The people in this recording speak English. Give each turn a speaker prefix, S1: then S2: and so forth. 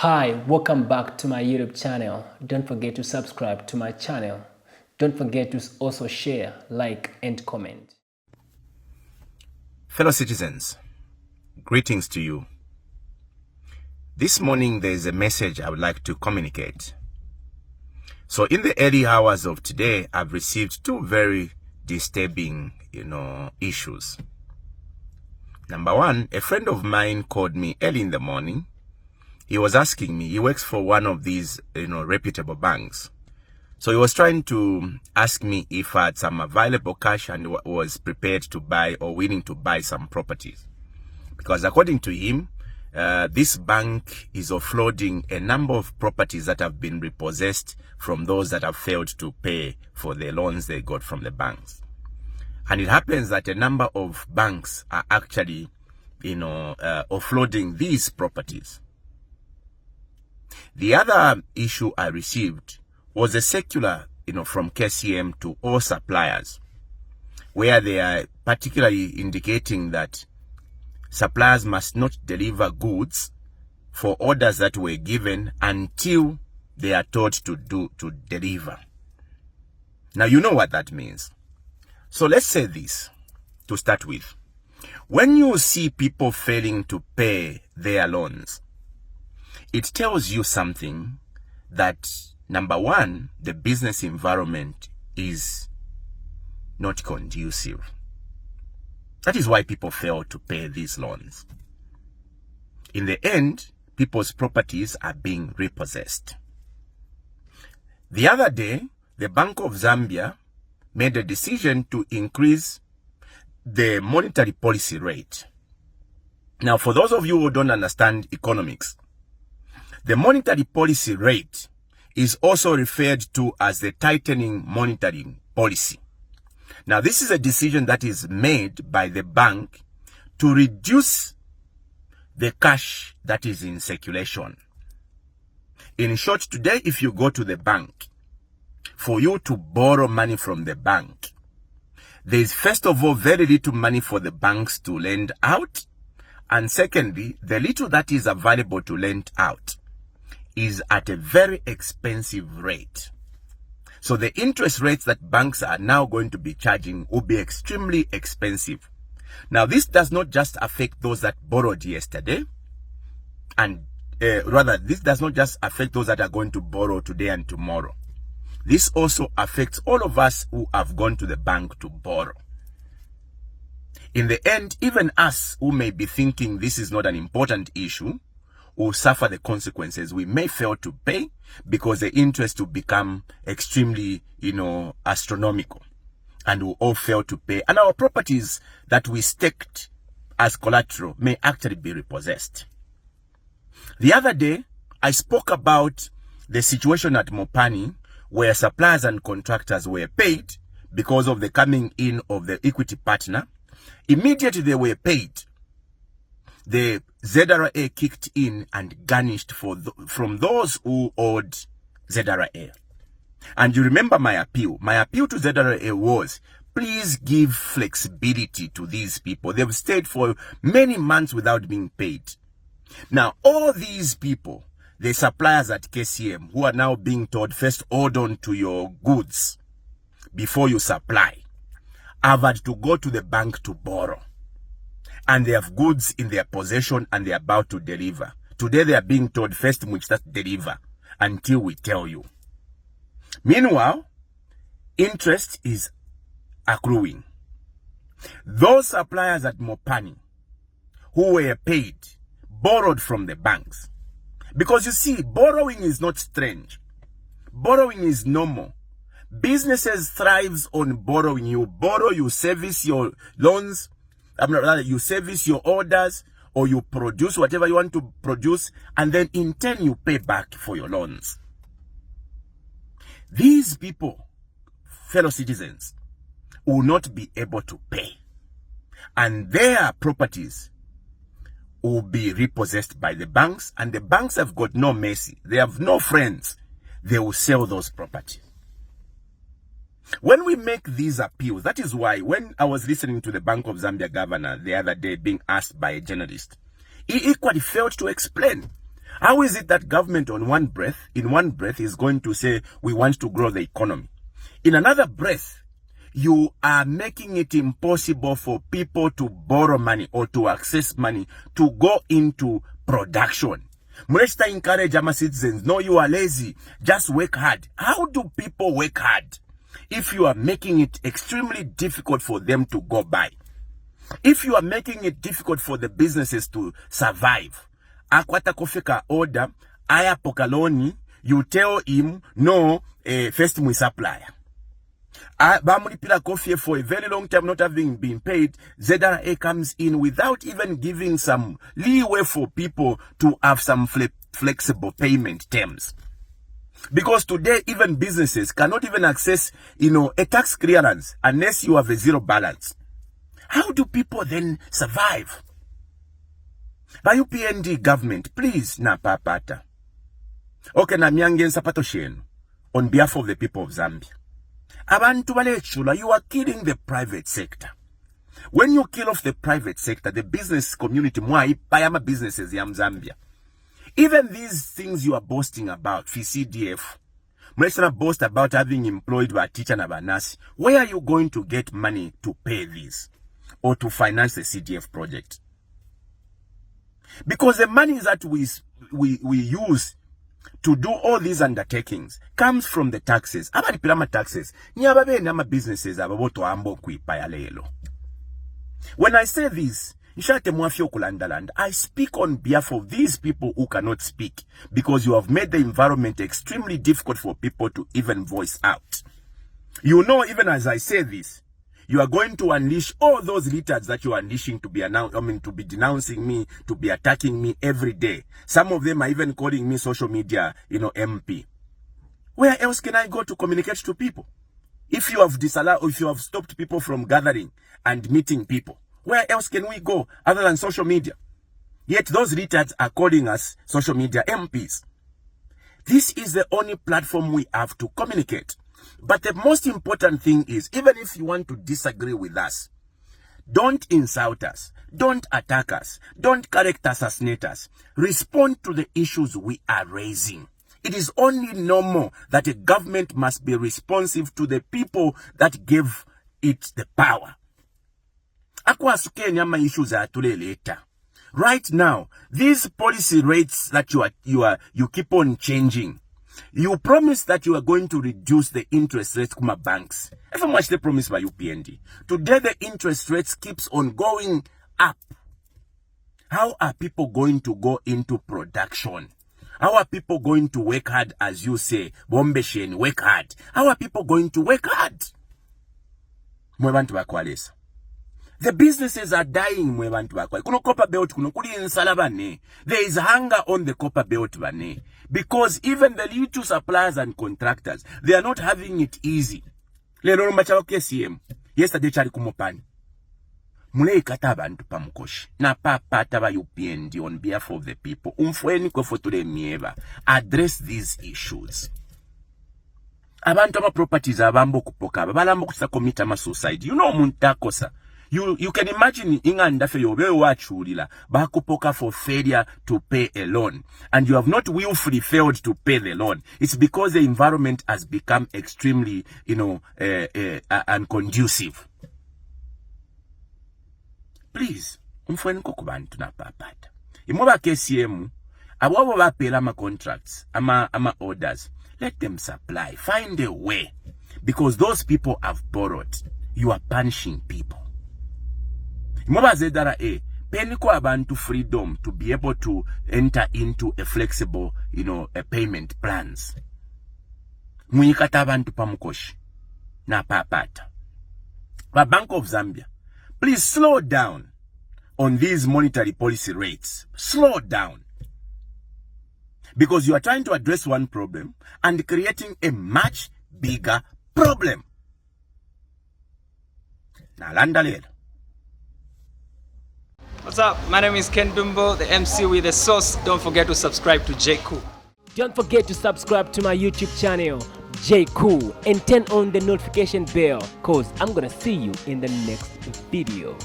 S1: Hi, welcome back to my YouTube channel. Don't forget to subscribe to my channel. Don't forget to also share, like, and comment.
S2: Fellow citizens, greetings to you. This morning there is a message I would like to communicate. So in the early hours of today, I've received two very disturbing, issues. Number one, a friend of mine called me early in the morning. He was asking me, he works for one of these, reputable banks. So he was trying to ask me if I had some available cash and was prepared to buy or willing to buy some properties. Because according to him, this bank is offloading a number of properties that have been repossessed from those that have failed to pay for the loans they got from the banks. And it happens that a number of banks are actually, offloading these properties. The other issue I received was a circular, from KCM to all suppliers, where they are particularly indicating that suppliers must not deliver goods for orders that were given until they are told to deliver. Now, you know what that means. So let's say this to start with. When you see people failing to pay their loans, it tells you something that, number one, the business environment is not conducive. That is why people fail to pay these loans. In the end, people's properties are being repossessed. The other day, the Bank of Zambia made a decision to increase the monetary policy rate. Now, for those of you who don't understand economics, the monetary policy rate is also referred to as the tightening monetary policy. Now, this is a decision that is made by the bank to reduce the cash that is in circulation. In short, today, if you go to the bank, for you to borrow money from the bank, there is first of all very little money for the banks to lend out. And secondly, the little that is available to lend out is at a very expensive rate. So the interest rates that banks are now going to be charging will be extremely expensive. Now, this does not just affect those that borrowed yesterday, and rather, this does not just affect those that are going to borrow today and tomorrow. This also affects all of us who have gone to the bank to borrow. In the end, even us who may be thinking this is not an important issue will suffer the consequences. We may fail to pay because the interest will become extremely, astronomical, and we'll all fail to pay. And our properties that we staked as collateral may actually be repossessed. The other day, I spoke about the situation at Mopani where suppliers and contractors were paid because of the coming in of the equity partner. Immediately they were paid, the ZRA kicked in and garnished from those who owed ZRA. And you remember my appeal. My appeal to ZRA was, please give flexibility to these people. They've stayed for many months without being paid. Now, all these people, the suppliers at KCM, who are now being told, first hold on to your goods before you supply, have had to go to the bank to borrow. And they have goods in their possession and they're about to deliver. Today they are being told, first we start deliver until we tell you. Meanwhile, interest is accruing. Those suppliers at Mopani who were paid borrowed from the banks. Because you see, borrowing is not strange. Borrowing is normal. Businesses thrives on borrowing. You borrow, you service your loans, you service your orders, or you produce whatever you want to produce, and then in turn you pay back for your loans. These people, fellow citizens, will not be able to pay, and their properties will be repossessed by the banks, and the banks have got no mercy. They have no friends. They will sell those properties. When we make these appeals, that is why when I was listening to the Bank of Zambia governor the other day being asked by a journalist, he equally failed to explain How is it that government in one breath is going to say we want to grow the economy? In another breath, you are making it impossible for people to borrow money or to access money to go into production. Mresta encourage our citizens, no, you are lazy, just work hard. How do people work hard if you are making it extremely difficult for them to go by? If you are making it difficult for the businesses to survive, akwata kofika order, aya pokaloni, you tell him, no, first we supplier. Bamulipila coffee for a very long time not having been paid. ZRA comes in without even giving some leeway for people to have some flexible payment terms. Because today even businesses cannot even access, a tax clearance unless you have a zero balance. How do people then survive? By UPND government, please, Napapata. Okay, na myangen sapato shenu on behalf of the people of Zambia. Abantu balechula, you are killing the private sector. When you kill off the private sector, the business community, payama businesses yam Zambia. Even these things you are boasting about, CDF, Mresana boast about having employed a teacher and a nurse. Where are you going to get money to pay this or to finance the CDF project? Because the money that we use to do all these undertakings comes from the taxes. Abali pilama taxes. Nyababe nama businesses ababoto ambo kuipaya lelo. When I say this, I speak on behalf of these people who cannot speak because you have made the environment extremely difficult for people to even voice out. You know, even as I say this, you are going to unleash all those retards that you are unleashing to be to be denouncing me, to be attacking me every day. Some of them are even calling me social media, MP. Where else can I go to communicate to people? If you have disallowed, if you have stopped people from gathering and meeting people, where else can we go other than social media? Yet those retards are calling us social media MPs. This is the only platform we have to communicate. But the most important thing is, even if you want to disagree with us, don't insult us, don't attack us, don't character assassinate us. Respond to the issues we are raising. It is only normal that a government must be responsive to the people that gave it the power. Issues are later. Right now, these policy rates that you keep on changing. You promised that you are going to reduce the interest rates kuma banks. How much they promised by UPND? Today the interest rates keeps on going up. How are people going to go into production? How are people going to work hard, as you say, Bombeshen, work hard? How are people going to work hard? The businesses are dying. There is hunger on the copper belt. Because even the little suppliers and contractors, they are not having it easy. Yesterday chari kumopani. Mule ikata abantu pamukoshi. Napapata ba UPND on behalf of the people. Umfweni kwefoture mieva. Address these issues. Abantu ama properties abambo kupoka. Balambo kusa commit ama suicide. You know muntakosa. You can imagine ingandafe yobe wachulila bakupoka for failure to pay a loan, and you have not willfully failed to pay the loan. It's because the environment has become extremely, unconducive. Please, umfweni kokubantu Napapata. Imoba KCM, ababo bapela ama contracts, ama orders. Let them supply. Find a way, because those people have borrowed. You are punishing people. Moba ZRA, peniko abantu freedom to be able to enter into a flexible, a payment plans. Muikata abantu pamukoshi. Napapata. But Bank of Zambia, please slow down on these monetary policy rates. Slow down. Because you are trying to address one problem and creating a much bigger problem. Nalandalelo.
S3: What's up? My name is Ken Dumbo, the MC with the sauce. Don't forget to subscribe to J Cool.
S1: Don't forget to subscribe to my YouTube channel, J Cool, and turn on the notification bell, cause I'm gonna see you in the next video.